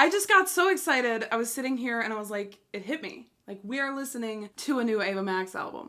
I just got so excited. I was sitting here and I was like, it hit me. Like, we are listening to a new Ava Max album.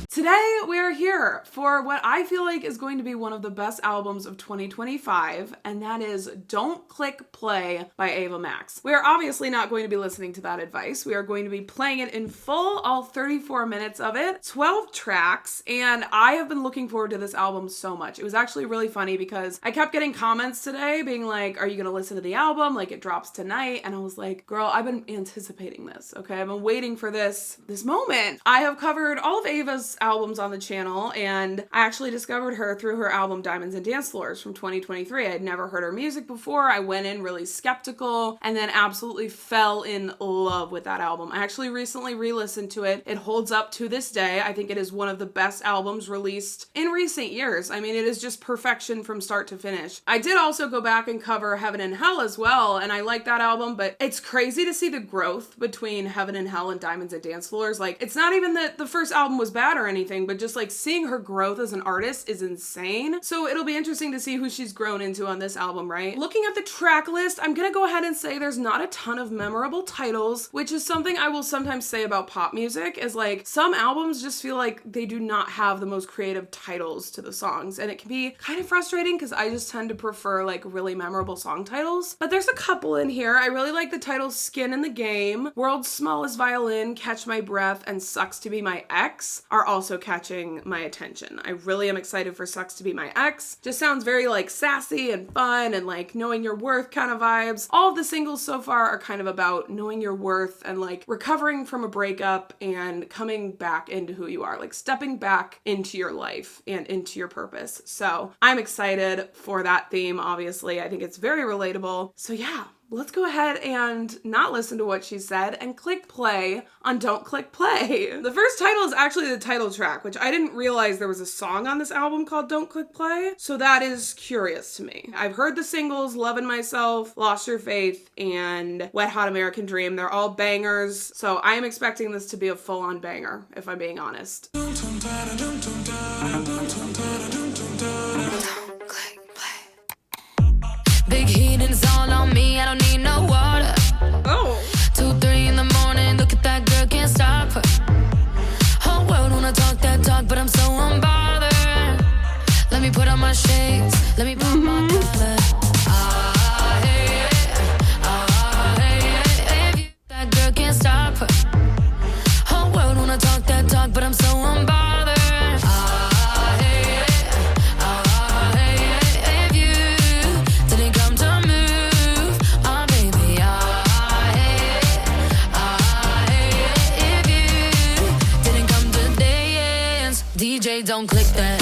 Today, we are here for what I feel like is going to be one of the best albums of 2025, and that is Don't Click Play by Ava Max. We are obviously not going to be listening to that advice. We are going to be playing it in full, all 34 minutes of it, 12 tracks, and I have been looking forward to this album so much. It was actually really funny because I kept getting comments today being like, are you going to listen to the album? Like, it drops tonight. And I was like, girl, I've been anticipating this, okay? I've been waiting for this moment. I have covered all of Ava's albums on the channel, and I actually discovered her through her album Diamonds and Dance Floors from 2023. I had never heard her music before. I went in really skeptical and then absolutely fell in love with that album. I actually recently re-listened to it. It holds up to this day. I think it is one of the best albums released in recent years. I mean, it is just perfection from start to finish. I did also go back and cover Heaven and Hell as well, and I like that album, but it's crazy to see the growth between Heaven and Hell and Diamonds and Dance Floors. Like, it's not even that the first album was bad or anything, but just like seeing her growth as an artist is insane. So it'll be interesting to see who she's grown into on this album, right? Looking at the track list, I'm gonna go ahead and say there's not a ton of memorable titles, which is something I will sometimes say about pop music, is like some albums just feel like they do not have the most creative titles to the songs, and it can be kind of frustrating because I just tend to prefer like really memorable song titles. But there's a couple in here. I really like the titles Skin in the Game, World's Smallest Violin, Catch My Breath, and Sucks to Be My Ex are also catching my attention. I really am excited for Sucks to Be My Ex. Just sounds very like sassy and fun and like knowing your worth kind of vibes. All of the singles so far are kind of about knowing your worth and like recovering from a breakup and coming back into who you are, like stepping back into your life and into your purpose. So I'm excited for that theme, obviously. I think it's very relatable. So yeah, let's go ahead and not listen to what she said and click play on Don't Click Play. The first title is actually the title track, which I didn't realize there was a song on this album called Don't Click Play. So that is curious to me. I've heard the singles Lovin Myself, Lost Your Faith, and Wet Hot American Dream. They're all bangers. So I am expecting this to be a full-on banger, if I'm being honest. Big heat and it's all on me, I don't need no water. Oh. 2, 3 in the morning, look at that girl, can't stop her. Whole world wanna talk that talk, but I'm so unbothered. Let me put on my shades, let me put my collar. That girl can't stop her. Whole world wanna talk that talk, but I'm so unbothered. Don't click that.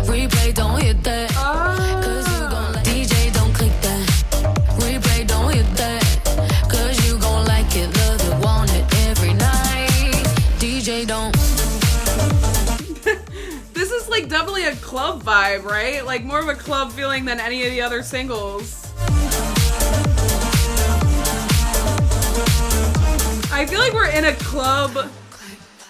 Replay, don't hit that. Cause you gon' like DJ, don't click that. Replay, don't hit that. Cause you gon' like it, love it, want it every night. DJ, don't. This is like definitely a club vibe, right? Like more of a club feeling than any of the other singles. I feel like we're in a club.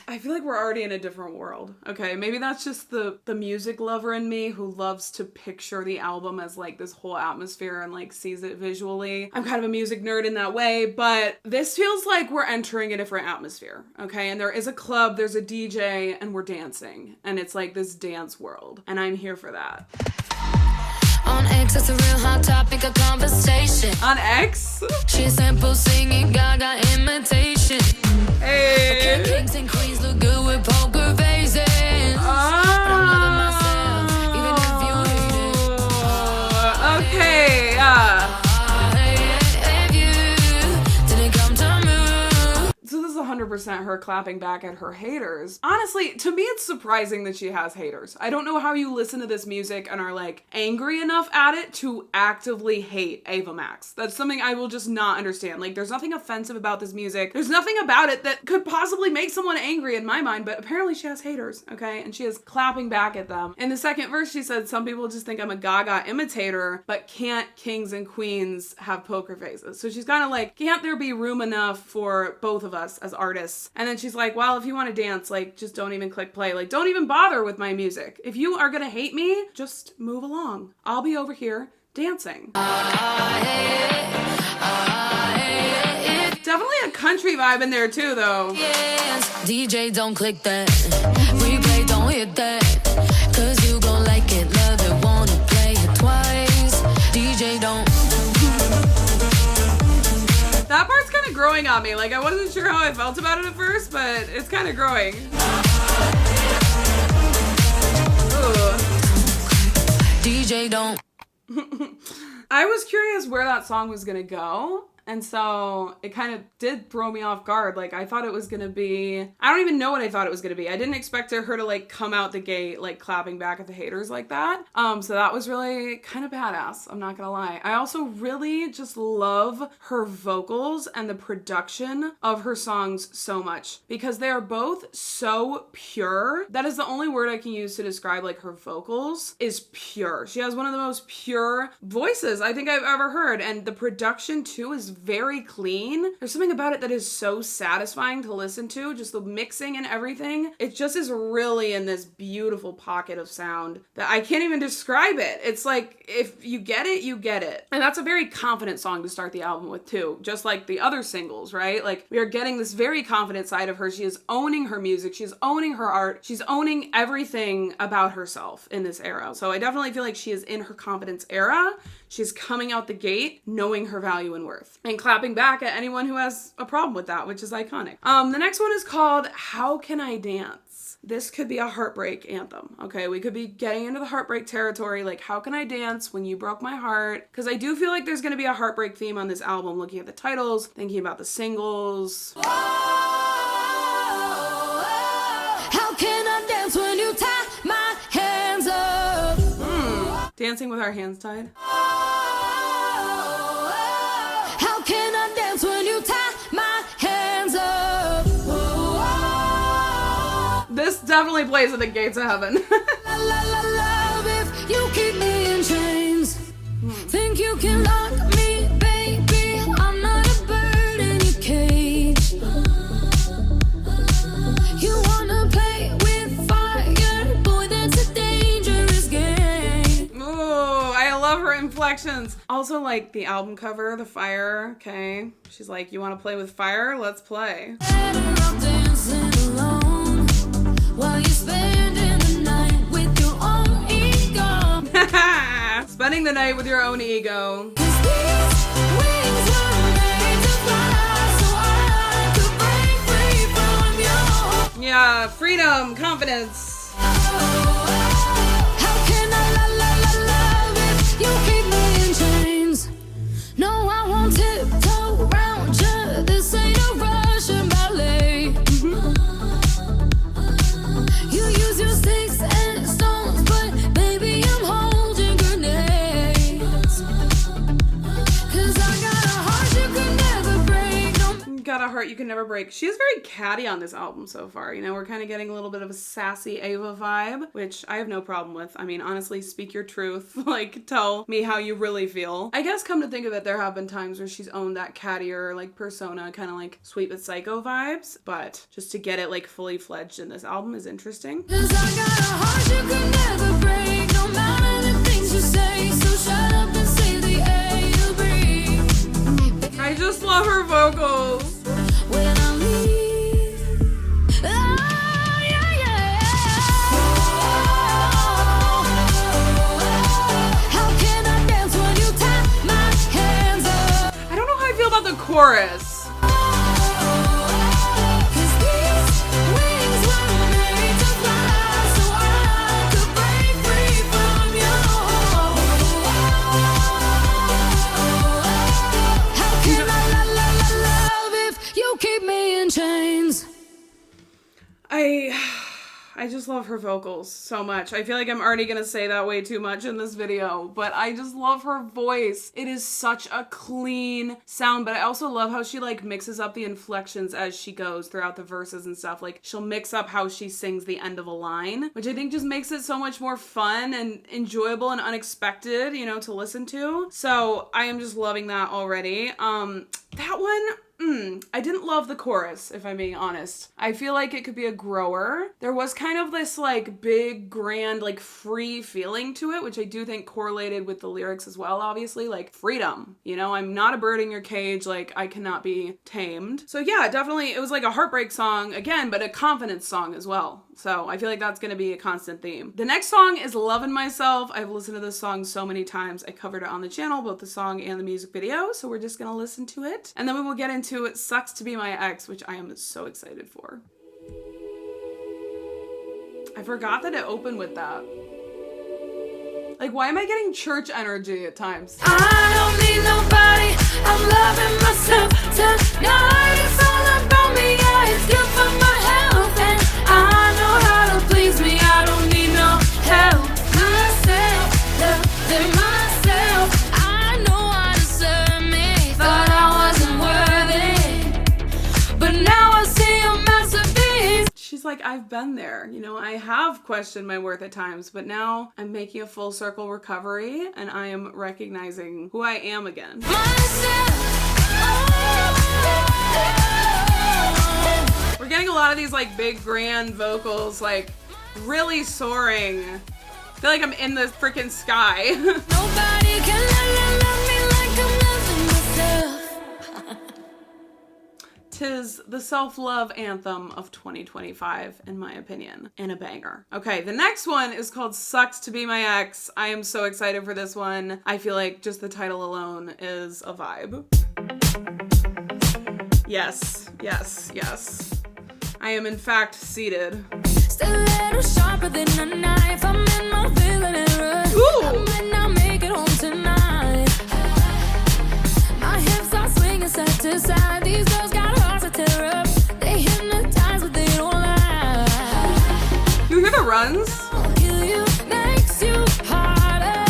I feel like we're already in a different world. Okay, maybe that's just the music lover in me who loves to picture the album as like this whole atmosphere and like sees it visually. I'm kind of a music nerd in that way, but this feels like we're entering a different atmosphere, okay? And there is a club, there's a DJ, and we're dancing. And it's like this dance world. And I'm here for that. On X, it's a real hot topic of conversation. On X? She's simple singing, Gaga imitation. Hey. Kings and queens look good with poker faces. But I'm loving myself, even if you hate it. Okay, yeah. If you didn't come to move. So this is 100% her clapping back at her haters. Honestly, to me it's surprising that she has haters. I don't know how you listen to this music and are like angry enough at it to actively hate Ava Max. That's something I will just not understand. Like, there's nothing offensive about this music. There's nothing about it that could possibly make someone angry in my mind, but apparently she has haters, okay? And she is clapping back at them. In the second verse, she said, some people just think I'm a Gaga imitator, but can't kings and queens have poker faces? So she's kind of like, can't there be room enough for both of us as artists artists. And then she's like, well, if you want to dance, like, just don't even click play. Like, don't even bother with my music. If you are gonna hate me, just move along. I'll be over here dancing. Definitely a country vibe in there too, though. Yes. DJ, don't click that. Replay, don't hit that. Cause you gon' like it, love it, wanna play it twice. DJ, don't. That part's kind of growing on me. Like, I wasn't sure how I felt about it at first, but it's kind of growing. Ooh. DJ, don't. I was curious where that song was gonna go. And so it kind of did throw me off guard. Like, I thought it was going to be, I don't even know what I thought it was going to be. I didn't expect her to like come out the gate, like clapping back at the haters like that. So that was really kind of badass. I'm not going to lie. I also really just love her vocals and the production of her songs so much because they are both so pure. That is the only word I can use to describe like her vocals is pure. She has one of the most pure voices I think I've ever heard. And the production too is very clean. There's something about it that is so satisfying to listen to, just the mixing and everything. It just is really in this beautiful pocket of sound that I can't even describe it. It's like, if you get it, you get it. And that's a very confident song to start the album with too, just like the other singles, right? Like, we are getting this very confident side of her. She is owning her music. She's owning her art. She's owning everything about herself in this era. So I definitely feel like she is in her confidence era. She's coming out the gate knowing her value and worth and clapping back at anyone who has a problem with that, which is iconic. The next one is called How Can I Dance? This could be a heartbreak anthem, okay? We could be getting into the heartbreak territory, like, how can I dance when you broke my heart? Because I do feel like there's going to be a heartbreak theme on this album, looking at the titles, thinking about the singles. How can I dance when you tie my hands up? Dancing with our hands tied. How can I dance when you tie my hands up? This definitely plays at the gates of heaven. La, la, la, love if you keep me in chains. Think you can lock me, baby? I'm not a bird in your cage. You wanna play with fire? Boy, that's a dangerous game. Ooh, I love her inflections. Also, like, the album cover, the fire, okay? She's like, you want to play with fire? Let's play. Dancing alone while you're spending the night with your own ego. Spending the night with your own ego. 'Cause these wings were made to fly so I could break free from you. Yeah, freedom, confidence. How can I love if you keep me in chains? No, I won't tiptoe around you. This ain't a Russian ballet. You use your sticks and stones, but baby, I'm holding grenades. 'Cause I got a heart you could never break. No. Got a heart you can never break. She is very catty on this album so far. You know, we're kind of getting a little bit of a sassy Ava vibe, which I have no problem with. I mean, honestly, speak your truth. Like, tell me how you really feel. I guess, come to think of it, there have been times where she's owned that cattier, like, persona, kind of like Sweet But Psycho vibes, but just to get it, like, fully fledged in this album is interesting. 'Cause I got a heart you could never break. No matter the things you say, so shut up and say the air you breathe. I just love her vocals. When I leave, oh, yeah, yeah. How can I dance when you tie my hands up? I don't know how I feel about the chorus. 'Cause these wings were made to fly so I could break free from you. How can I love if you keep me in chains? I just love her vocals so much. I feel like I'm already gonna say that way too much in this video, but I just love her voice. It is such a clean sound, but I also love how she like mixes up the inflections as she goes throughout the verses and stuff. Like, she'll mix up how she sings the end of a line, which I think just makes it so much more fun and enjoyable and unexpected, you know, to listen to. So I am just loving that already. That one, I didn't love the chorus, if I'm being honest. I feel like it could be a grower. There was kind of this like big, grand, like free feeling to it, which I do think correlated with the lyrics as well, obviously. Like freedom, you know, I'm not a bird in your cage, like I cannot be tamed. So yeah, definitely, it was like a heartbreak song again, but a confidence song as well. So I feel like that's going to be a constant theme. The next song is Lovin Myself. I've listened to this song so many times. I covered it on the channel, both the song and the music video. So we're just going to listen to it. And then we will get into It Sucks to Be My Ex, which I am so excited for. I forgot that it opened with that. Like, why am I getting church energy at times? I don't need nobody, I'm loving myself tonight. It's all about me, yeah, it's good for my health. And I know how to please me, I don't need no help. Myself, loving myself. I know I deserve me, thought I wasn't worthy, but now I see a masterpiece. She's like, I've been there. You know, I have questioned my worth at times, but now I'm making a full circle recovery and I am recognizing who I am again. We're getting a lot of these like big grand vocals, like really soaring. I feel like I'm in the freaking sky. Nobody can love me like I'm loving myself. 'Tis the self-love anthem of 2025, in my opinion, and a banger. Okay, the next one is called Sucks to Be My Ex. I am so excited for this one. I feel like just the title alone is a vibe. Yes, yes, yes. I am in fact seated. Still a little sharper than a knife. I'm in my feeling era. I might not make it home tonight. My hips are swinging side to side. These girls got hearts to tear up. They hypnotize, but they don't lie. You hear the runs? I'll kill you, makes you harder.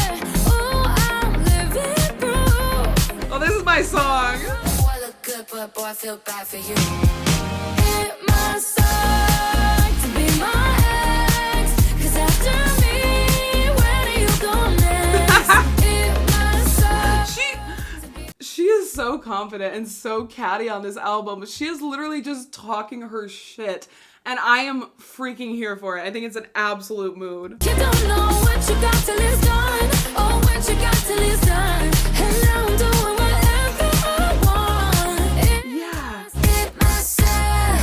Oh, I'm living proof. Oh, this is my song. Boy, look good, but boy, I feel bad for you. It must suck to be my ex, 'cause after me, where do you go next? It must suck. She is so confident and so catty on this album. She is literally just talking her shit. And I am freaking here for it. I think it's an absolute mood. You don't know what you got till it's done. Oh, what you got till it's done. And now I'm doing whatever I want. Yeah. It myself.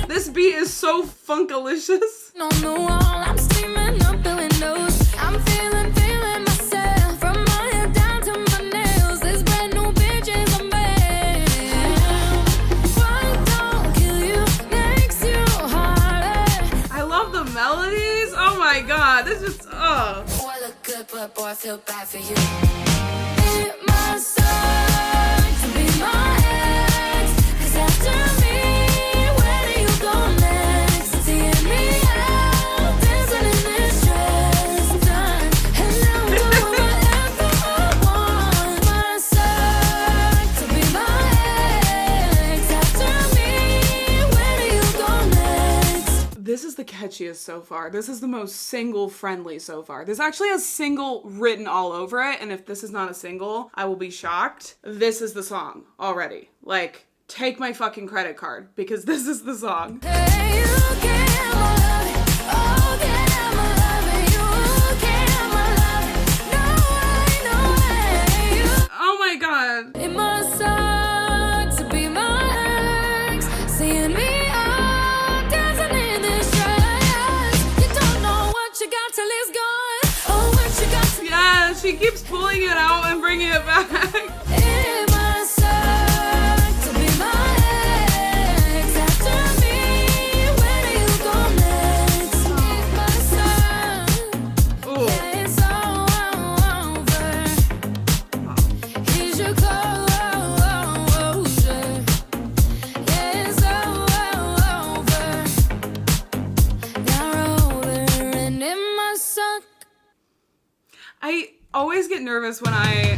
This beat is so funkalicious. On the wall, I'm steaming up the windows. I'm feeling myself from my head down to my nails. This brand new bitch is a man. What don't kill you makes you harder. I love the melodies. Oh my god, this is Boy, look good, but boy, I feel bad for you. It must suck to be my ex, 'cause after me, where do you go next? Seeing me out, dancing in this dress, done, and now I'm doing whatever I want. Must suck to be my ex, after me, where do you go next? This is the catchiest so far. This is the most single friendly so far. This actually has single written all over it, and if this is not a single, I will be shocked. This is the song already. Like, take my fucking credit card, because this is the song. Hey, you get my love, oh, get my love, you get my love, no way. Oh my god. It must suck to be my ex, seeing me out, dancing in this dress. You don't know what you got till it's gone, oh, what you got till Yeah, she keeps pulling it out and bringing it back. it must suck to be my ex, after me, where do you go next? It must suck. Ooh. It's all over. Here's your closure. It's all over. Now over, and it must suck. I always get nervous when I...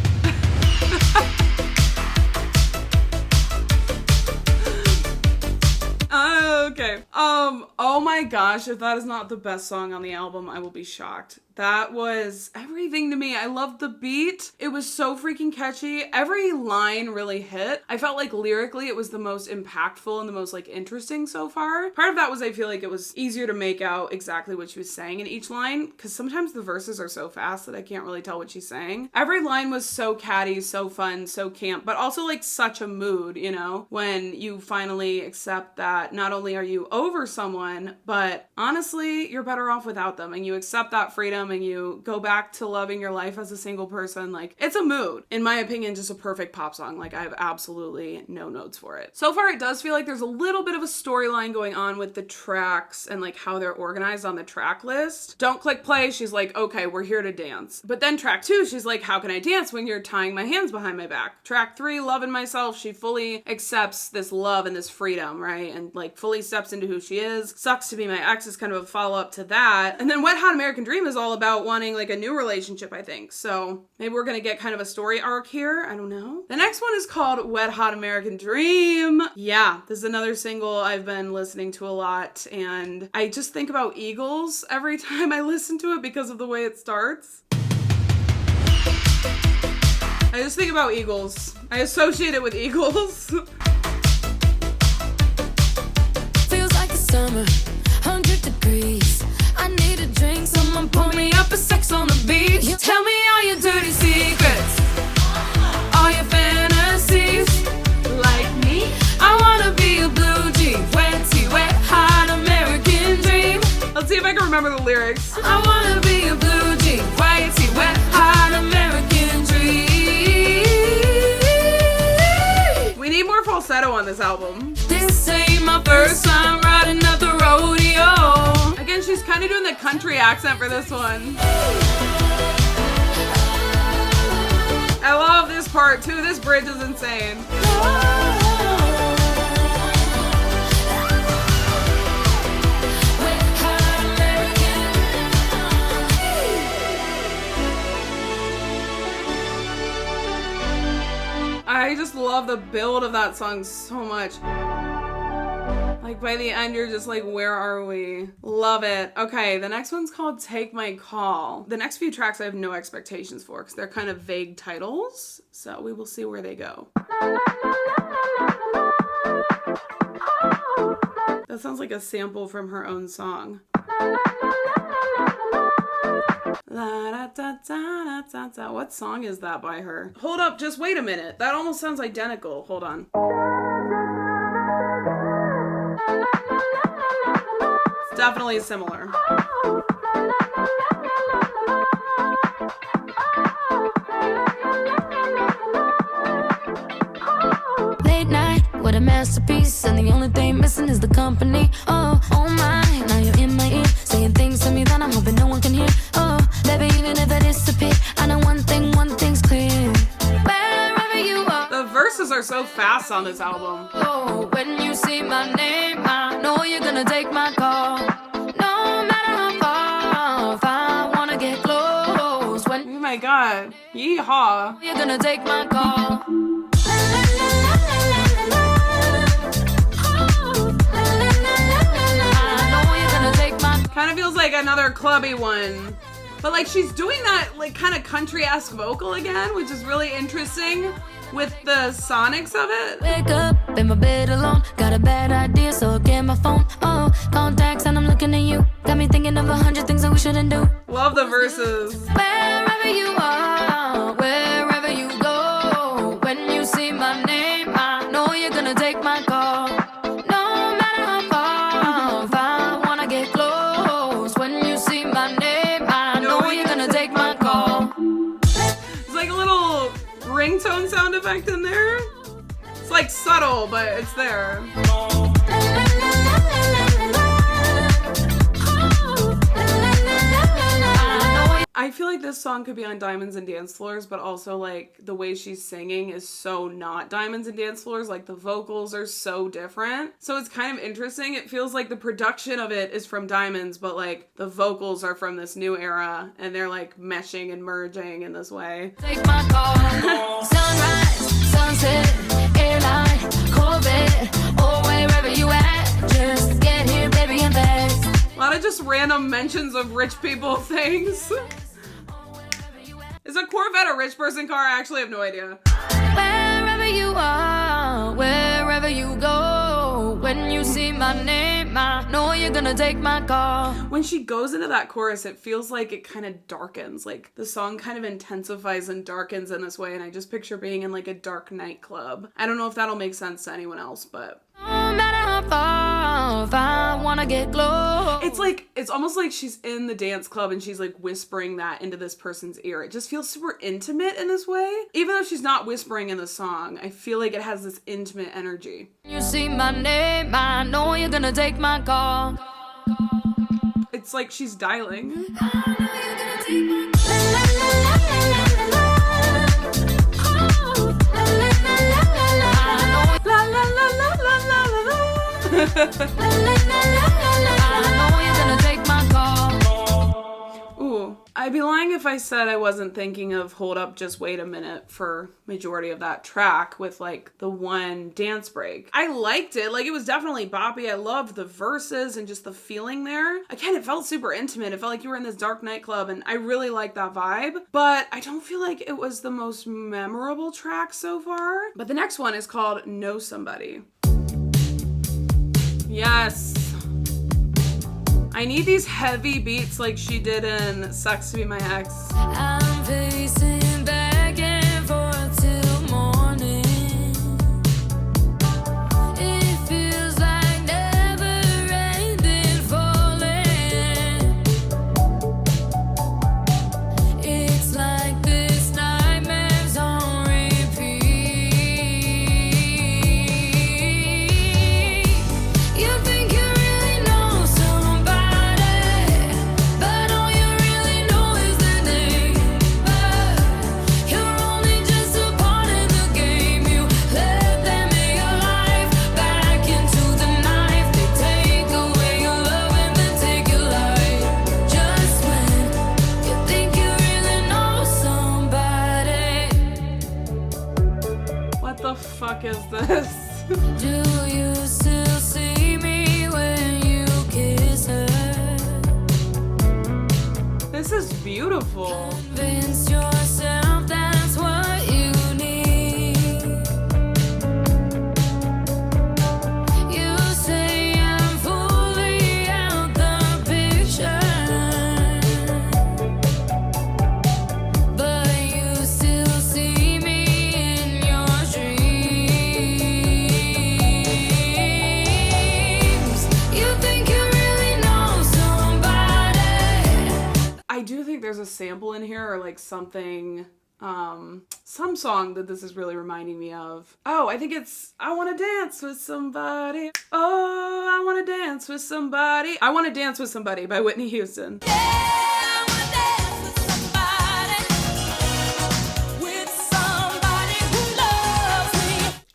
Okay. Oh my gosh, if that is not the best song on the album, I will be shocked. That was everything to me. I loved the beat. It was so freaking catchy. Every line really hit. I felt like lyrically it was the most impactful and the most like interesting so far. Part of that was I feel like it was easier to make out exactly what she was saying in each line because sometimes the verses are so fast that I can't really tell what she's saying. Every line was so catty, so fun, so camp, but also like such a mood, you know, when you finally accept that not only are you over someone, but honestly, you're better off without them, and you accept that freedom and you go back to loving your life as a single person. Like, it's a mood. In my opinion, just a perfect pop song. Like, I have absolutely no notes for it. So far, it does feel like there's a little bit of a storyline going on with the tracks and like how they're organized on the track list. Don't click play, she's like, okay, we're here to dance. But then track 2, she's like, how can I dance when you're tying my hands behind my back? Track 3, Lovin Myself, she fully accepts this love and this freedom, right? And like fully steps into who she is. Sucks to be my ex is kind of a follow-up to that. And then Wet Hot American Dream is all about wanting like a new relationship, I think. So maybe we're gonna get kind of a story arc here. I don't know. The next one is called Wet Hot American Dream. Yeah, this is another single I've been listening to a lot, and I just think about Eagles every time I listen to it because of the way it starts. I just think about Eagles. I associate it with Eagles. Feels like the summer, 100 degrees. I need a drink, someone pour me up a sex on the beach. Tell me all your dirty secrets, all your fantasies. Like me, I wanna be a blue jean, wetty, wet, hot American dream. Let's see if I can remember the lyrics. I wanna be a blue jean, whitey, wet, hot American dream. We need more falsetto on this album. This ain't my first time riding at the rodeo. Again, she's kind of doing the country accent for this one. I love this part too. This bridge is insane. I just love the build of that song so much. Like by the end, you're just like, where are we? Love it. Okay, the next one's called Take My Call. The next few tracks I have no expectations for because they're kind of vague titles. So we will see where they go. That sounds like a sample from her own song. What song is that by her? Hold up, just wait a minute. That almost sounds identical. Hold on. It's definitely similar. Late night with a masterpiece, and the only thing missing is the company. Oh, oh my, now you're in my ear, saying things to me that I'm hoping no one can hear. Oh, baby, even if I disappear, I know one thing's clear. Wherever you are, the verses are so fast on this album. oh, when you see my name, I know you're gonna take my call. No matter how far, if I wanna get close, when Oh my god. Yeehaw. you're gonna take my call. Kind of feels like another clubby one. But like she's doing that like kind of country-esque vocal again, which is really interesting with the sonics of it. Wake up in my bed alone, got a bad idea, so I get my phone. Oh, contacts and I'm looking at you. Got me thinking of 100 things that we shouldn't do. Love the verses. Wherever you are, wherever you go, when you see my name, I know you're gonna take my call. No matter how far, if I wanna get close, when you see my name, I know you're gonna take my call. It's like a little ringtone sound effect in there. It's like subtle, but it's there. I feel like this song could be on Diamonds and Dance Floors, but also like the way she's singing is so not Diamonds and Dance Floors. Like the vocals are so different. So it's kind of interesting. It feels like the production of it is from Diamonds, but like the vocals are from this new era and they're like meshing and merging in this way. Take my call. Sunrise, sunset, airline, Corvette, or wherever you at. Just get here, baby, and fast. A lot of just random mentions of rich people things. Is a Corvette a rich person car? I actually have no idea. Wherever you are, wherever you go, when you see my name, I know you're gonna take my call. When she goes into that chorus, it feels like it kind of darkens. Like the song kind of intensifies and darkens in this way, and I just picture being in like a dark nightclub. I don't know if that'll make sense to anyone else, but... No matter how far, if I wanna get close. It's almost like she's in the dance club and she's like whispering that into this person's ear. It just feels super intimate in this way. Even though she's not whispering in the song, I feel like it has this intimate energy. You see my name, I know you're gonna take my call. It's like she's dialing. I know you're gonna take my call. La la la la la la la la. I know you're gonna take my call. Ooh, I'd be lying if I said I wasn't thinking of Hold Up, Just Wait a Minute for majority of that track with like the one dance break. I liked it. Like it was definitely boppy. I loved the verses and just the feeling there. Again, it felt super intimate. It felt like you were in this dark nightclub and I really liked that vibe. But I don't feel like it was the most memorable track so far. But the next one is called Know Somebody. Yes. I need these heavy beats like she did in Sucks to Be My Ex. I'm pacing back and forth till morning. It feels like never ending falling. It's like this nightmare's on repeat. You think you really know somebody, but all you really know is the name. But you're only just a part of the game. You let them in your life, back into the knife. They take away your love and then take your life. Just when you think you really know somebody. What the fuck is this? Do you still see me when you kiss her? This is beautiful. Convince yourself that's what you need. You say I'm fully out the picture, but you still see me in your dreams. You think you really know somebody. I do think there's a sample in here or like something, some song that this is really reminding me of. Oh, I think it's I Wanna Dance with Somebody. Oh, I wanna dance with somebody. I Wanna Dance with Somebody by Whitney Houston.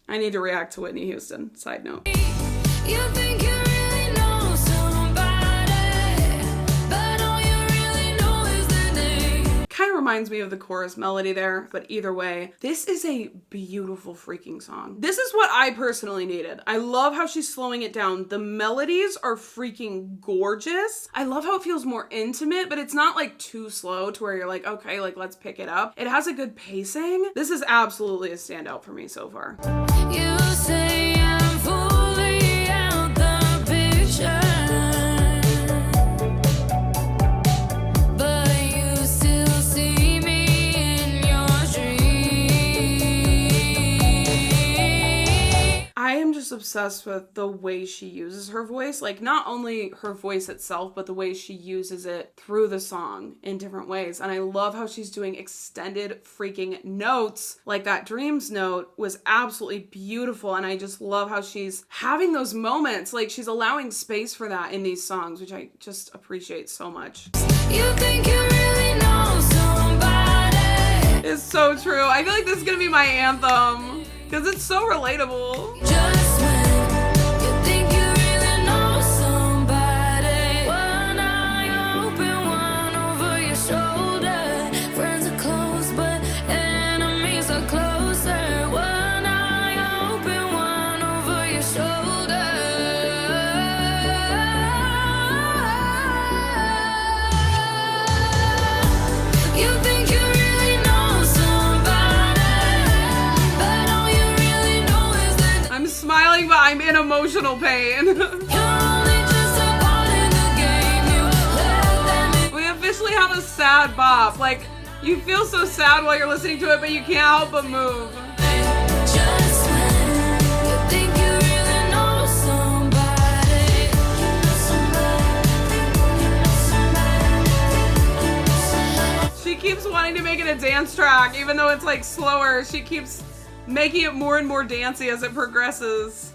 I need to react to Whitney Houston, side note. You think you really know somebody, but all you really know is the name. Kind of reminds me of the chorus melody there, but either way, this is a beautiful freaking song. This is what I personally needed. I love how she's slowing it down. The melodies are freaking gorgeous. I love how it feels more intimate, but it's not like too slow to where you're like, okay, like let's pick it up. It has a good pacing. This is absolutely a standout for me so far. You say I'm fully out the picture, but you still see me in your dreams. I am just obsessed with the way she uses her voice. Like not only her voice itself, but the way she uses it through the song in different ways. And I love how she's doing extended freaking notes. Like that Dreams note was absolutely beautiful. And I just love how she's having those moments. Like she's allowing space for that in these songs, which I just appreciate so much. You think you really know somebody. It's so true. I feel like this is gonna be my anthem because it's so relatable. Just when you think you really know somebody. One eye open, one over your shoulder. Friends are close, but enemies are closer. One eye open, one over your shoulder. emotional pain. We officially have a sad bop. Like, you feel so sad while you're listening to it, but you can't help but move. She keeps wanting to make it a dance track, even though it's like slower. She keeps making it more and more dancey as it progresses.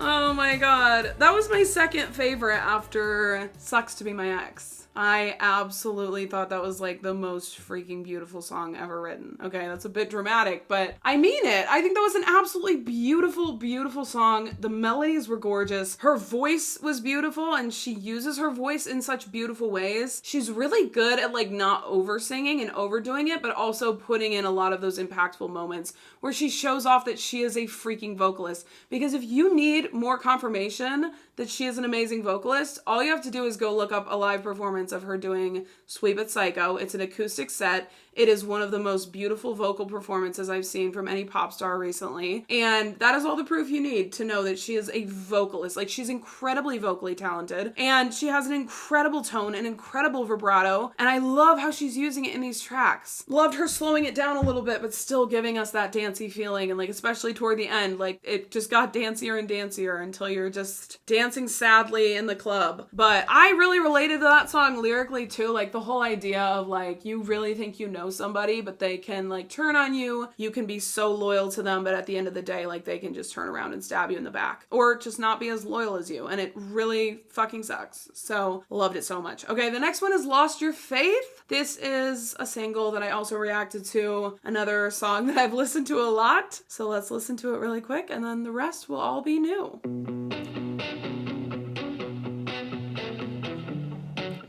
Oh my god. That was my second favorite after Sucks to Be My Ex. I absolutely thought that was like the most freaking beautiful song ever written. Okay, that's a bit dramatic, but I mean it. I think that was an absolutely beautiful, beautiful song. The melodies were gorgeous. Her voice was beautiful, and she uses her voice in such beautiful ways. She's really good at like not over singing and overdoing it, but also putting in a lot of those impactful moments where she shows off that she is a freaking vocalist. Because if you need more confirmation that she is an amazing vocalist, all you have to do is go look up a live performance of her doing Sweet But Psycho. It's an acoustic set. It is one of the most beautiful vocal performances I've seen from any pop star recently. And that is all the proof you need to know that she is a vocalist. Like, she's incredibly vocally talented, and she has an incredible tone, an incredible vibrato, and I love how she's using it in these tracks. Loved her slowing it down a little bit, but still giving us that dancey feeling, and like, especially toward the end, like, it just got dancier and dancier until you're just dancing sadly in the club. But I really related to that song lyrically too, like the whole idea of like, you really think you know somebody, but they can like turn on you. You can be so loyal to them, but at the end of the day, like, they can just turn around and stab you in the back, or just not be as loyal as you. And it really fucking sucks. So loved it so much. Okay, the next one is Lost Your Faith. This is a single that I also reacted to, another song that I've listened to a lot. So let's listen to it really quick, and then the rest will all be new.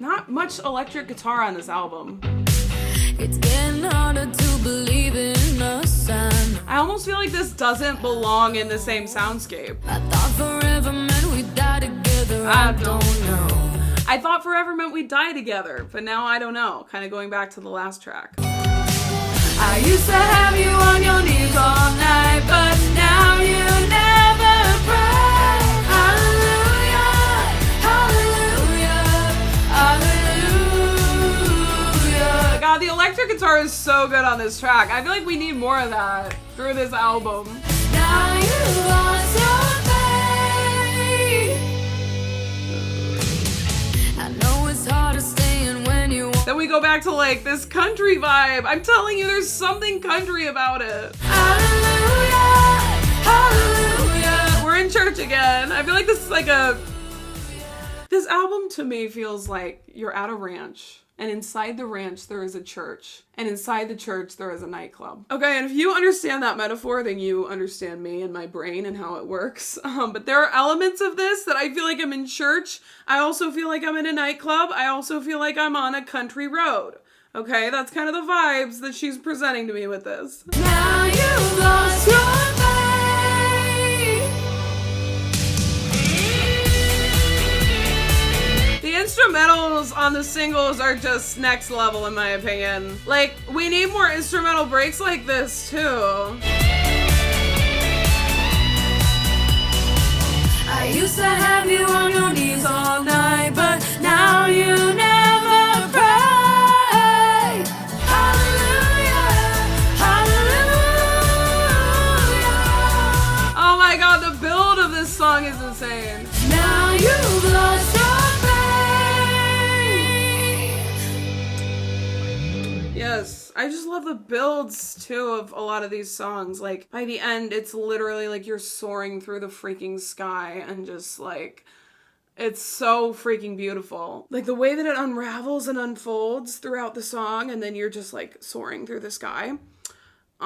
Not much electric guitar on this album. It's getting harder to believe in us. I almost feel like this doesn't belong in the same soundscape. I thought forever meant we'd die together. I don't know. I thought forever meant we'd die together, but now I don't know. Kind of going back to the last track. I used to have you on your knees all night, but now you never cry. Hallelujah, hallelujah, hallelujah. God, the electric guitar is so good on this track. I feel like we need more of that through this album. Now you lost your faith. I know it's hard to stay in when you want. Then we go back to like this country vibe. I'm telling you, there's something country about it. Hallelujah, hallelujah. We're in church again. I feel like this is like this album to me feels like you're at a ranch, and inside the ranch there is a church, and inside the church there is a nightclub. Okay, and if you understand that metaphor, then you understand me and my brain and how it works. But there are elements of this that I feel like I'm in church. I also feel like I'm in a nightclub. I also feel like I'm on a country road. Okay, that's kind of the vibes that she's presenting to me with this. Now you've lost your faith. The instrumentals on the singles are just next level in my opinion. Like, we need more instrumental breaks like this too. I used to have you on your knees all night, but now you never pray. Hallelujah, hallelujah. Oh my god, the build of this song is insane. Now you've lost your faith. Yes, I just love the builds too of a lot of these songs. Like, by the end, it's literally like you're soaring through the freaking sky, and just like, it's so freaking beautiful. Like, the way that it unravels and unfolds throughout the song, and then you're just like soaring through the sky.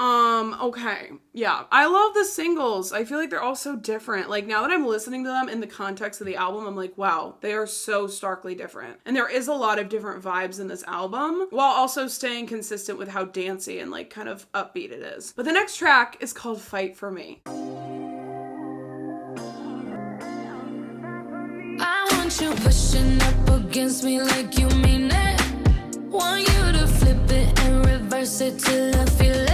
Okay. Yeah. I love the singles. I feel like they're all so different. Like, now that I'm listening to them in the context of the album, I'm like, wow, they are so starkly different. And there is a lot of different vibes in this album, while also staying consistent with how dancey and like kind of upbeat it is. But the next track is called Fight For Me. I want you pushing up against me like you mean it. Want you to flip it and reverse it till I feel it.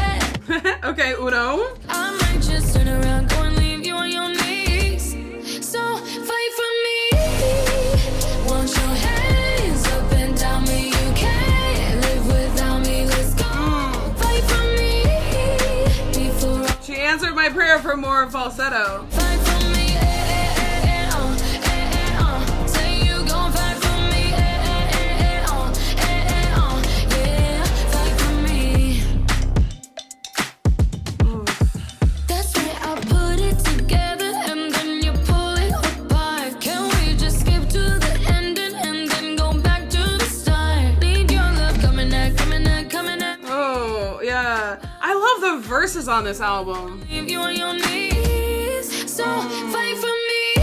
Okay, Uno. I might just turn around, go and leave you on your knees. my prayer for more falsetto. Fight for me, say you gon' fight for me, yeah, fight for me. That's right, I put it together and then you pull it apart. Can we just skip to the ending and then go back to the start? Need your love coming at, coming at, coming at. Oh, yeah. I love the verses on this album. Leave you on your knees, so fight for me.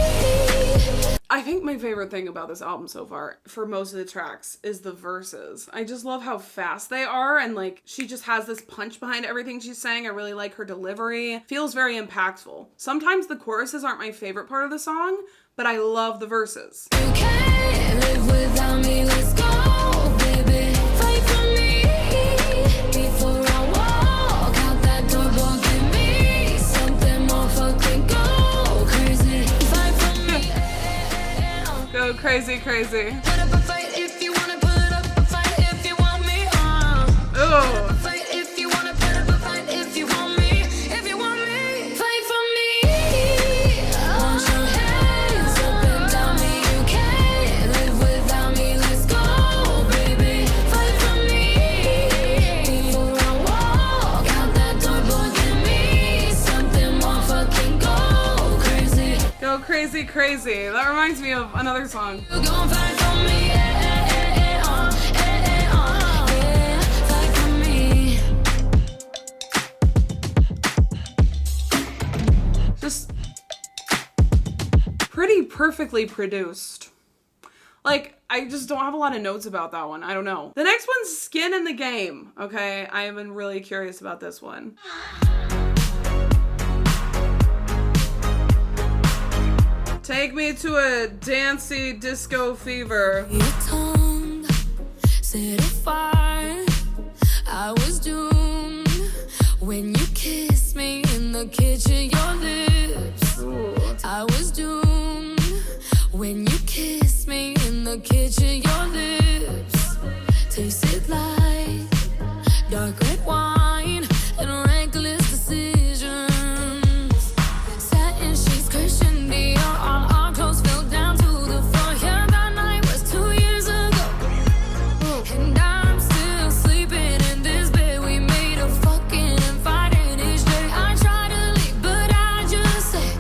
I think my favorite thing about this album so far, for most of the tracks, is the verses. I just love how fast they are, and like, she just has this punch behind everything she's saying. I really like her delivery. Feels very impactful. Sometimes the choruses aren't my favorite part of the song, but I love the verses. You can't live without me, let's go, baby. Fight for me. Before I walk out that door, boy, give me something more, fucking go crazy. Fight for me. Go crazy, crazy. Put up a fight if you wanna put up a fight if you want me on. Oh. Fight if you wanna put up a fight if you want me, if you want me. Fight for me. Want your hands up and down me. You can't live without me. Let's go, baby. Fight for me. Before I walk out that door, boy, give me something more, fucking go crazy. Go crazy, crazy. That reminds me of another song. You gon' fight for me, yeah, fight for me. Just pretty perfectly produced. Like, I just don't have a lot of notes about that one. I don't know. The next one's Skin in the Game. Okay, I have been really curious about this one. Take me to a dancey disco fever. Your tongue set a fire. I was doomed when you kissed me in the kitchen. Your lips. Ooh. I was doomed when you kissed me in the kitchen. Your lips tasted like dark red wine and reckless decisions. Satin sheets, Christian Dior, all our clothes fell down to the floor. Yeah, that night was 2 years ago, and I'm still sleeping in this bed. We made a fucking and fighting each day. I try to leave, but I just say.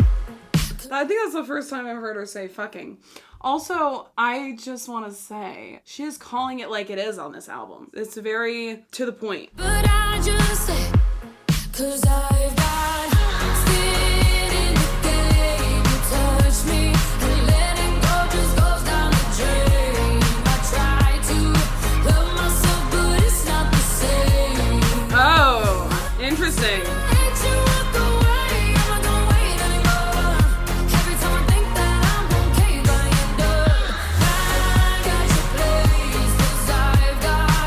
I think that's the first time I've heard her say fucking. Also, I just want to say, she is calling it like it is on this album. It's very to the point. But I just say, 'cause I've got skin in the game. You touch me and letting go just goes down the drain. I try to love myself, but it's not the same. Oh, interesting. Hate you walk away, I'm not gonna wait anymore. Every time I think that I'm okay, I end up back at your place. 'Cause I've got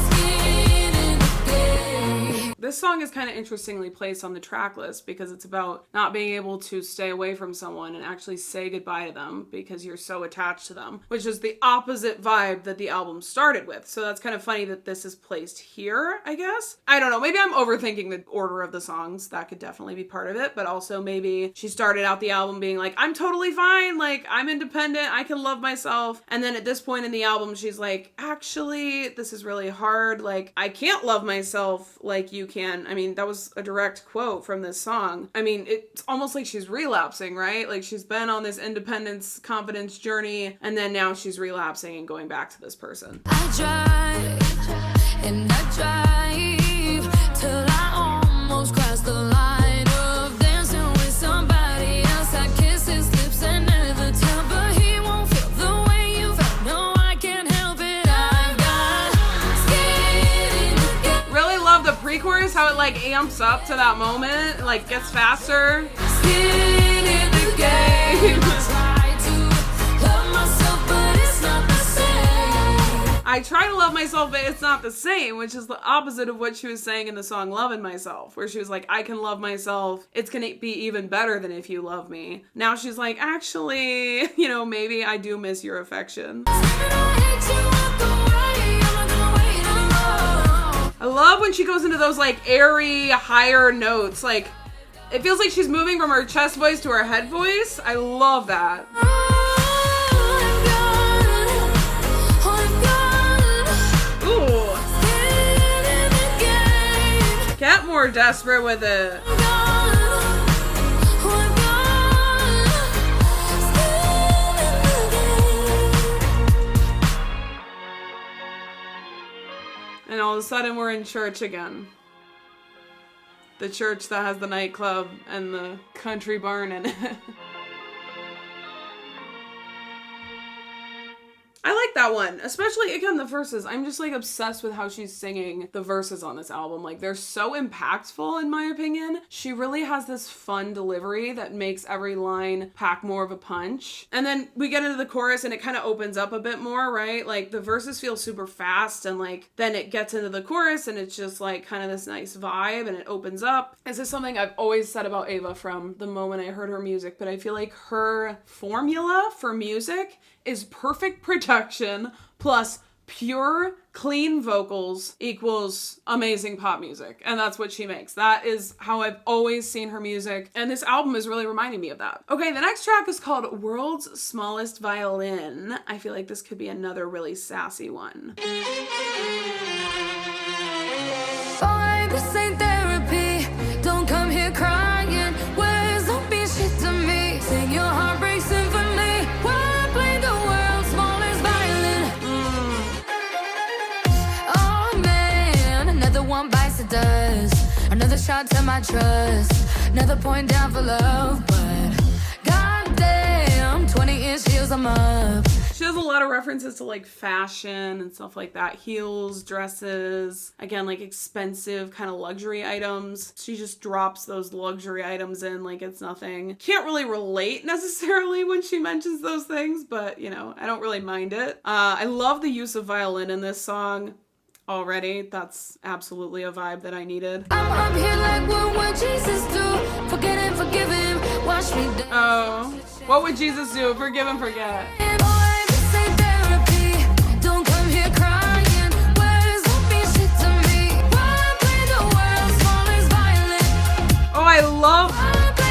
skin in the game. This song is kind of interestingly placed on the track list because it's about not being able to stay away from someone and actually say goodbye to them because you're so attached to them, which is the opposite vibe that the album started with. So that's kind of funny that this is placed here, I guess. I don't know. Maybe I'm overthinking the order of the songs. That could definitely be part of it. But also maybe she started out the album being like, I'm totally fine. Like, I'm independent. I can love myself. And then at this point in the album, she's like, actually, this is really hard. Like, I can't love myself like you can. I mean, that was a direct quote from this song. I mean, it's almost like she's relapsing, right? Like, she's been on this independence, confidence journey, and then now she's relapsing and going back to this person. I drive and I drive till I almost cross the line of dancing with somebody else. I kiss his lips and never tell, but he won't feel the way you felt. No, I can't help it. I've got skin in the game. Really love the pre-chorus, how it like amps up to that moment, like gets faster. Skin in the game. I try to love myself, but it's not the same. I try to love myself, but it's not the same, which is the opposite of what she was saying in the song Lovin Myself, where she was like, I can love myself. It's going to be even better than if you love me. Now she's like, actually, you know, maybe I do miss your affection. I love when she goes into those like airy, higher notes. Like, It feels like she's moving from her chest voice to her head voice. I love that. Ooh. Get more desperate with it. And all of a sudden we're in church again. The church that has the nightclub and the country barn in it. I like that one, especially, again, the verses. I'm just, like, obsessed with how she's singing the verses on this album. Like, they're so impactful, in my opinion. She really has this fun delivery that makes every line pack more of a punch. And then we get into the chorus and it kind of opens up a bit more, right? Like, the verses feel super fast and, like, then it gets into the chorus and it's just, like, kind of this nice vibe and it opens up. This is something I've always said about Ava from the moment I heard her music, but I feel like her formula for music is perfect production plus pure, clean vocals equals amazing pop music. And that's what she makes. That is how I've always seen her music. And this album is really reminding me of that. Okay, the next track is called World's Smallest Violin. I feel like this could be another really sassy one. Boy, this ain't therapy. Don't come here crying. Words don't mean shit to me. Sing your heartbreak symphony. Why play the world's smallest violin? Oh man, another one bites the dust. Another shot to my trust. Another point down for love, but goddamn, 20-inch heels I'm up. She has a lot of references to like fashion and stuff like that. Heels, dresses, again, like expensive kind of luxury items. She just drops those luxury items in like it's nothing. Can't really relate necessarily when she mentions those things, but you know, I don't really mind it. I love the use of violin in this song already. That's absolutely a vibe that I needed. I'm up here like, what would Jesus do? Forget and forgive him. Wash me down. Oh, what would Jesus do? Forgive and forget. I love this.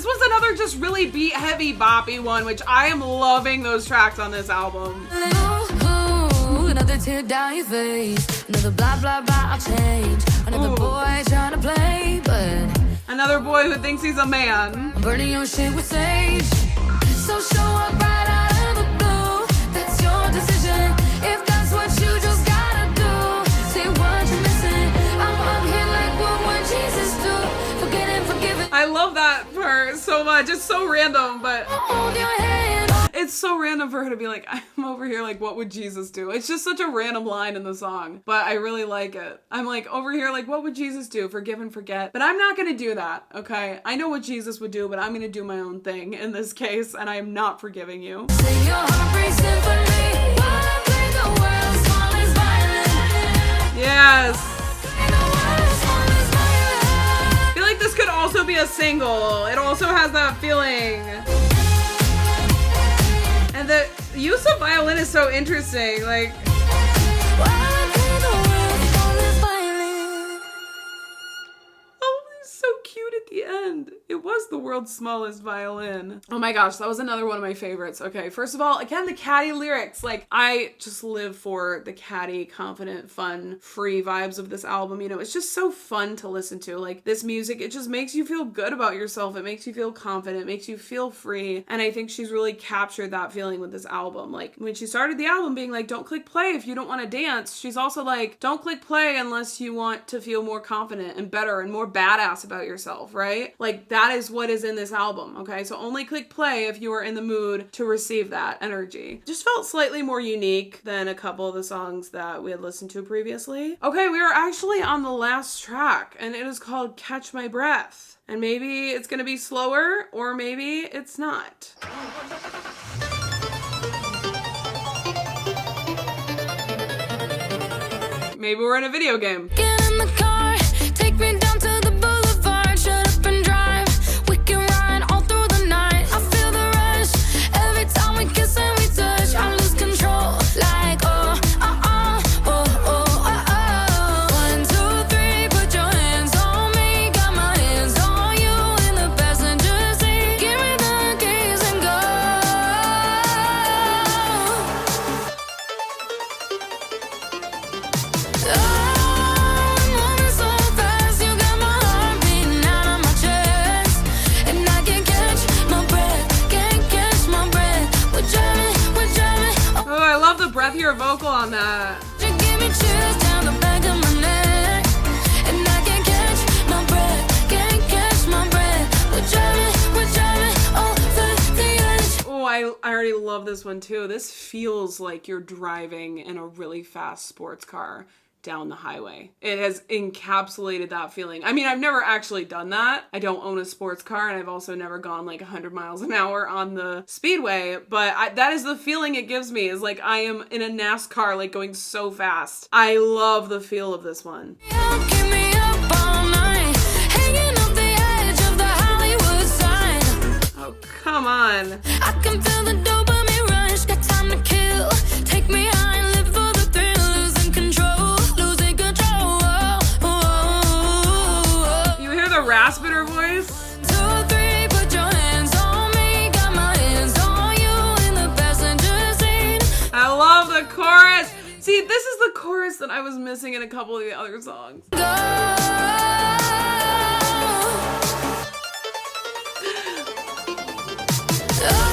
Was another just really beat heavy boppy one, which I am loving those tracks on this album. Ooh, another tear down your face, another blah blah blah, I'll change. Another boy trying to play, but another boy who thinks he's a man. I'm burning your shit with sage. So show up right out of the blue. That's your decision. If that's what you just gotta do, say what you're missing. I'm up here like, what would Jesus do? Forget and forgive it. I love that part so much. It's so random, but Hold your hand. it's so random for her to be like, I'm over here like, what would Jesus do? It's just such a random line in the song, but I really like it. I'm like, over here like, what would Jesus do? Forgive and forget. But I'm not gonna do that, okay? I know what Jesus would do, but I'm gonna do my own thing in this case, and I am not forgiving you. Sing your heartbreak symphony. Why play the world's smallest violin? Yes. Play the world's smallest violin. I feel like this could also be a single. It also has that feeling. And the use of violin is so interesting. Like, Why play the world's smallest violin? oh, it's so cute at the end. It was the world's smallest violin. Oh my gosh, that was another one of my favorites. Okay, first of all, again, the catty lyrics. Like, I just live for the catty, confident, fun, free vibes of this album. You know, it's just so fun to listen to. Like, this music, it just makes you feel good about yourself. It makes you feel confident, it makes you feel free. And I think she's really captured that feeling with this album. Like, when she started the album being like, don't click play if you don't want to dance, she's also like, don't click play unless you want to feel more confident and better and more badass about yourself, right? Like, that is what is in this album, okay? So only click play if you are in the mood to receive that energy. Just felt slightly more unique than a couple of the songs that we had listened to previously. Okay, we are actually on the last track, and it is called Catch My Breath. And maybe it's gonna be slower, or maybe it's not. Maybe we're in a video game. Get in the car, take me down to the boulevard, shut up and drive. We can ride all through the night. I feel the rush every time we kiss and we touch. I lose control, like oh, oh, oh, oh, oh, oh, oh. 1, 2, 3, put your hands on me. I'm moving so fast, you got my heart beating out of my chest, and I can't catch my breath, can't catch my breath. We're driving. Oh, I love the breathier vocal on that. You give me chills down the back of my neck, and I can't catch my breath, can't catch my breath. We're driving over the edge. Oh, I already love this one too. This feels like you're driving in a really fast sports car down the highway. It has encapsulated that feeling. I mean, I've never actually done that. I don't own a sports car, and I've also never gone like 100 miles an hour on the speedway, but that is the feeling it gives me, is like I am in a NASCAR, like going so fast. I love the feel of this one. Keep me up all night, hanging off the edge of the Hollywood sign. Oh, come on. I can feel the dopamine rush, got time to kill. Take me high and live for the thrill, losing control. You hear the rasp in her voice? 2, 3, put your hands on me, got my hands on you in the passenger seat. I love the chorus. See, this is the chorus that I was missing in a couple of the other songs. Go.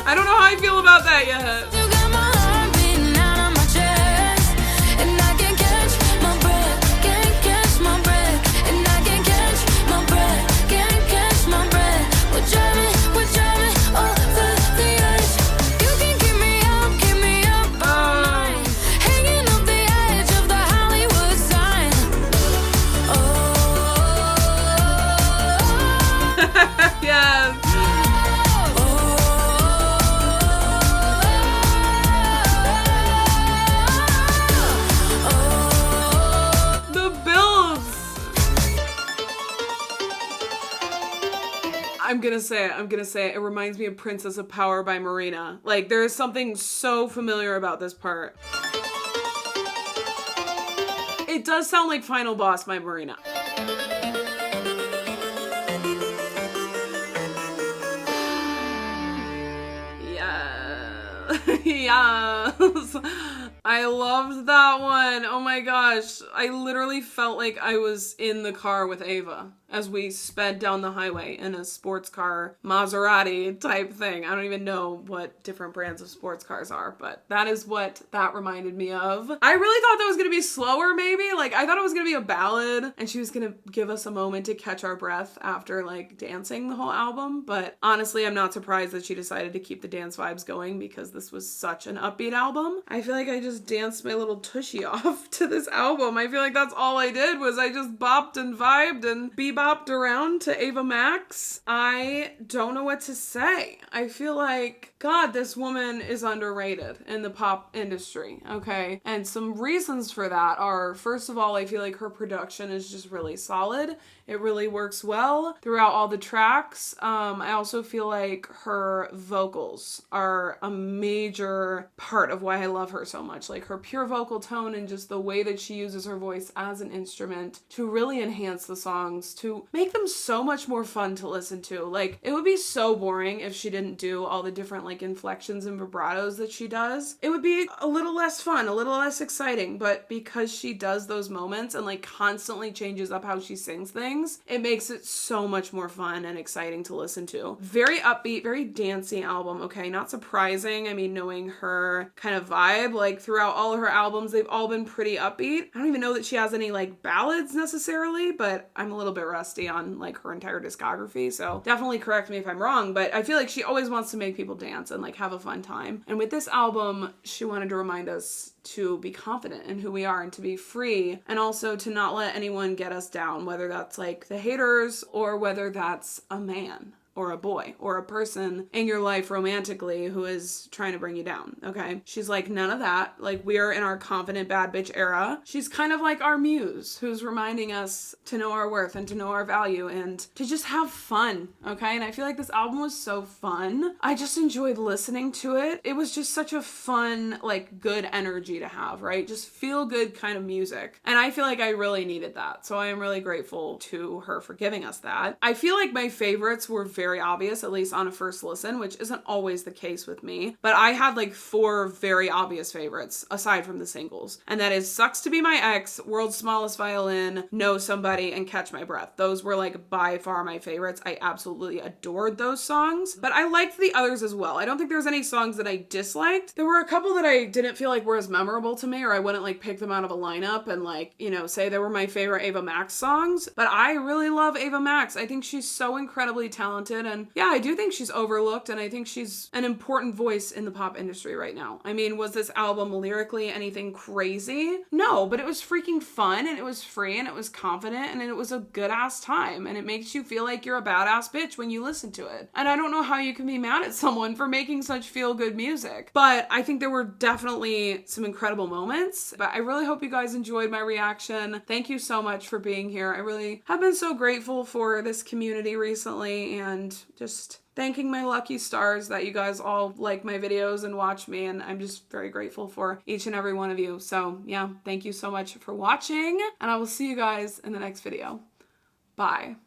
I don't know how I feel about that yet. You got my heart beating out of my chest, and I can't catch my breath, can't catch my breath, and I can't catch my breath, can't catch my breath. We're driving over the edge. You can keep me up all night, hanging off the edge of the Hollywood sign. Oh. Yes. I'm gonna say it reminds me of Princess of Power by Marina. Like, there is something so familiar about this part. It does sound like Final Boss by Marina. Yeah. Yes. I loved that one. Oh my gosh. I literally felt like I was in the car with Ava as we sped down the highway in a sports car Maserati type thing. I don't even know what different brands of sports cars are, but that is what that reminded me of. I really thought that was going to be slower maybe. Like, I thought it was going to be a ballad and she was going to give us a moment to catch our breath after like dancing the whole album. But honestly, I'm not surprised that she decided to keep the dance vibes going because this was such an upbeat album. I feel like I just danced my little tushy off to this album. I feel like that's all I did was I just bopped and vibed and bebopped around to Ava Max. I don't know what to say. I feel like, God, this woman is underrated in the pop industry, okay? And some reasons for that are, first of all, I feel like her production is just really solid. It really works well throughout all the tracks. I also feel like her vocals are a major part of why I love her so much. Like her pure vocal tone and just the way that she uses her voice as an instrument to really enhance the songs, to make them so much more fun to listen to. Like, it would be so boring if she didn't do all the different like inflections and vibratos that she does. It would be a little less fun, a little less exciting, but because she does those moments and like constantly changes up how she sings things, it makes it so much more fun and exciting to listen to. Very upbeat, very dancey album, okay? Not surprising. I mean, knowing her kind of vibe, like throughout all of her albums, they've all been pretty upbeat. I don't even know that she has any like ballads necessarily, but I'm a little bit rusty on like her entire discography, so definitely correct me if I'm wrong, but I feel like she always wants to make people dance and like have a fun time. And with this album, she wanted to remind us to be confident in who we are and to be free, and also to not let anyone get us down, whether that's like the haters or whether that's a man or a boy or a person in your life romantically who is trying to bring you down, okay? She's like, none of that. Like, we are in our confident bad bitch era. She's kind of like our muse who's reminding us to know our worth and to know our value and to just have fun, okay? And I feel like this album was so fun. I just enjoyed listening to it. It was just such a fun, like, good energy to have, right? Just feel good kind of music. And I feel like I really needed that. So I am really grateful to her for giving us that. I feel like my favorites were very very obvious, at least on a first listen, which isn't always the case with me. But I had like 4 very obvious favorites aside from the singles. And that is Sucks to Be My Ex, World's Smallest Violin, Know Somebody, and Catch My Breath. Those were like by far my favorites. I absolutely adored those songs, but I liked the others as well. I don't think there's any songs that I disliked. There were a couple that I didn't feel like were as memorable to me, or I wouldn't like pick them out of a lineup and like, you know, say they were my favorite Ava Max songs. But I really love Ava Max. I think she's so incredibly talented, and yeah, I do think she's overlooked, and I think she's an important voice in the pop industry right now. I mean, was this album lyrically anything crazy? No, but it was freaking fun, and it was free, and it was confident, and it was a good ass time, and it makes you feel like you're a badass bitch when you listen to it. And I don't know how you can be mad at someone for making such feel good music, but I think there were definitely some incredible moments. But I really hope you guys enjoyed my reaction. Thank you so much for being here. I really have been so grateful for this community recently, and just thanking my lucky stars that you guys all like my videos and watch me, and I'm just very grateful for each and every one of you. So yeah, thank you so much for watching, and I will see you guys in the next video. Bye.